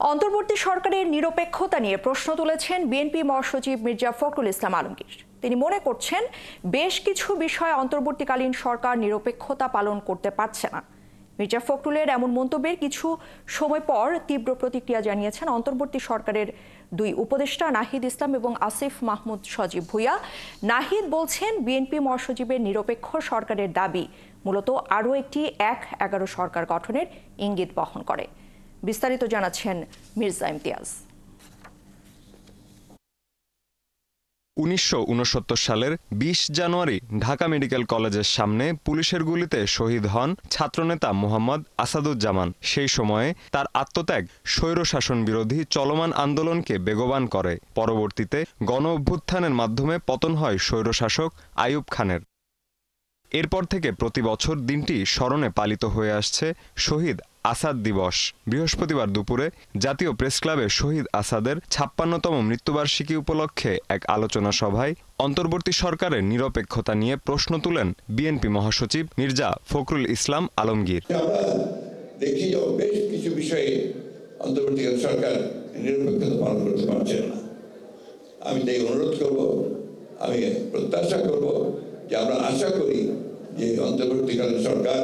অন্তর্বর্তী সরকারের নিরপেক্ষতা নিয়ে প্রশ্ন তুলেছেন বিএনপি মহাসচিব মির্জা ফখরুল ইসলাম আলমগীর। তিনি মনে করছেন বেশ কিছু বিষয়ে অন্তর্বর্তীকালীন সরকার নিরপেক্ষতা পালন করতে পারছে না। মির্জা ফখরুলের এমন মন্তব্যের কিছু সময় পর তীব্র প্রতিক্রিয়া জানিয়েছেন অন্তর্বর্তী সরকারের দুই উপদেষ্টা নাহিদ ইসলাম এবং আসিফ মাহমুদ সজীব ভুঁইয়া। নাহিদ বলছেন বিএনপি মহাসচিবের নিরপেক্ষ সরকারের দাবি মূলত আরও একটি ১-১১ সরকার গঠনের ইঙ্গিত বহন করে। বিস্তারিত জানাচ্ছেন মির্জা ইমতিয়াজ। ১৯৬৯ সালের ২০ জানুয়ারি ঢাকা মেডিকেল কলেজের সামনে পুলিশের গুলিতে শহীদ হন ছাত্রনেতা মোহাম্মদ আসাদুজ্জামান। সেই সময়ে তার আত্মত্যাগ স্বৈরশাসন বিরোধী চলমান আন্দোলনকে বেগবান করে। পরবর্তীতে গণ অভ্যুত্থানের মাধ্যমে পতন হয় স্বৈরশাসক আইয়ুব খানের। এরপর থেকে প্রতি বছর দিনটি স্মরণে পালিত হয়ে আসছে শহীদ আসাদ দিবস। বৃহস্পতিবার দুপুরে জাতীয় প্রেসক্লাবে শহীদ আসাদের ৫৬তম মৃত্যুবার্ষিকী উপলক্ষে এক আলোচনা সভায় অন্তর্বর্তী সরকারের নিরপেক্ষতা নিয়ে প্রশ্ন তুলেন বিএনপি মহাসচিব মির্জা ফখরুল ইসলাম আলমগীর। দেখি বেশ কিছু বিষয়ে অন্তর্বর্তীকালীন সরকার নিরপেক্ষতা পালন করতে পারছে না। আমি তাই অনুরোধ করব, আমি প্রত্যাশা করব যে আমরা আশা করি যে অন্তর্বর্তীকালীন সরকার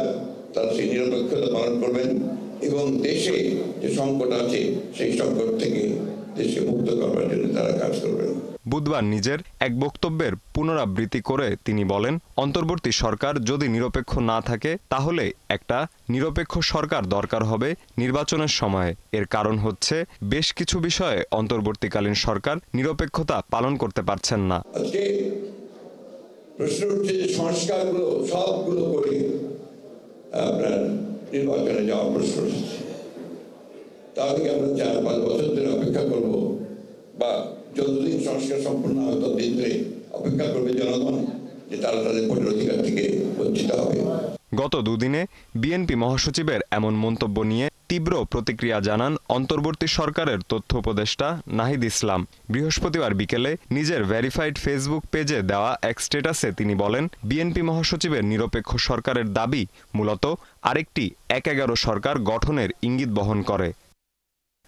তারা সেই নিরপেক্ষতা পালন করবেন এবং দেশে যে সংকট আছে সেই সংকট থেকে দেশকে মুক্ত করবার জন্য তারা কাজ করবেন। বুধবার নিজের এক বক্তব্যের পুনরাবৃত্তি করে তিনি বলেন, অন্তর্বর্তী সরকার যদি নিরপেক্ষ না থাকে তাহলে একটা নিরপেক্ষ সরকার দরকার হবে নির্বাচনের সময়ে। এর কারণ হচ্ছে বেশ কিছু বিষয়ে অন্তর্বর্তীকালীন সরকার নিরপেক্ষতা পালন করতে পারছেন না। আজকে প্রশ্ন উঠছে যে সংস্কারগুলো সবগুলো করে আপনার নির্বাচনে যাওয়ার প্রশ্ন উঠছে। তাহলে কি আমরা ৪-৫ বছর ধরে অপেক্ষা করব, বা যতদিন সংস্কার সম্পূর্ণ হয় ততদিন ধরে অপেক্ষা করবে জনগণ যে তারা তাদের ভোটের অধিকার থেকে বঞ্চিত হবে? গত দুদিনে বিএনপি মহাসচিবের এমন মন্তব্য নিয়ে তীব্র প্রতিক্রিয়া জানান অন্তর্বর্তী সরকারের তথ্য উপদেষ্টা নাহিদ ইসলাম। বৃহস্পতিবার বিকেলে নিজের ভেরিফাইড ফেসবুক পেজে দেওয়া এক স্ট্যাটাসে তিনি বলেন, বিএনপি মহাসচিবের নিরপেক্ষ সরকারের দাবি মূলত আরেকটি ১-১১ সরকার গঠনের ইঙ্গিত বহন করে।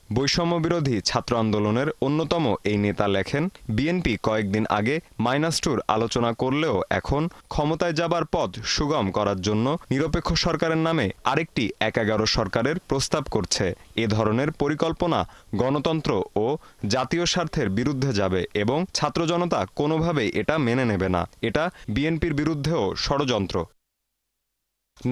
বৈষম্য বিরোধী ছাত্র আন্দোলনের অন্যতম এই নেতা লেখেন, বিএনপি কয়েকদিন আগে -2 আলোচনা করলেও এখন ক্ষমতায় যাবার পথ সুগম করার জন্য নিরপেক্ষ সরকারের নামে আরেকটি ১-১১ সরকারের প্রস্তাব করছে। এ ধরনের পরিকল্পনা গণতন্ত্র ও জাতীয় স্বার্থের বিরুদ্ধে যাবে এবং ছাত্র জনতা কোনোভাবেই এটা মেনে নেবে না। এটা বিএনপির বিরুদ্ধেও ষড়যন্ত্র।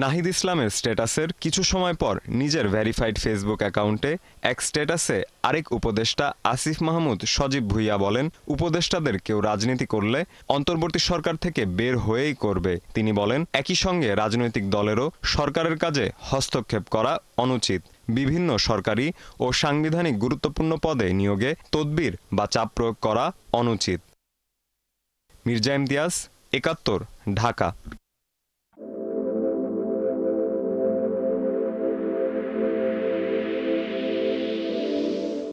নাহিদ ইসলামের স্ট্যাটাসের কিছু সময় পর নিজের ভেরিফাইড ফেসবুক অ্যাকাউন্টে এক স্ট্যাটাসে আরেক উপদেষ্টা আসিফ মাহমুদ সজীব ভুঁইয়া বলেন, উপদেষ্টাদের কেউ রাজনীতি করলে অন্তর্বর্তী সরকার থেকে বের হয়েই করবে। তিনি বলেন, একই সঙ্গে রাজনৈতিক দলেরও সরকারের কাজে হস্তক্ষেপ করা অনুচিত। বিভিন্ন সরকারি ও সাংবিধানিক গুরুত্বপূর্ণ পদে নিয়োগে তদবির বা চাপ প্রয়োগ করা অনুচিত। মির্জা ইমতিয়াজ, ৭১, ঢাকা।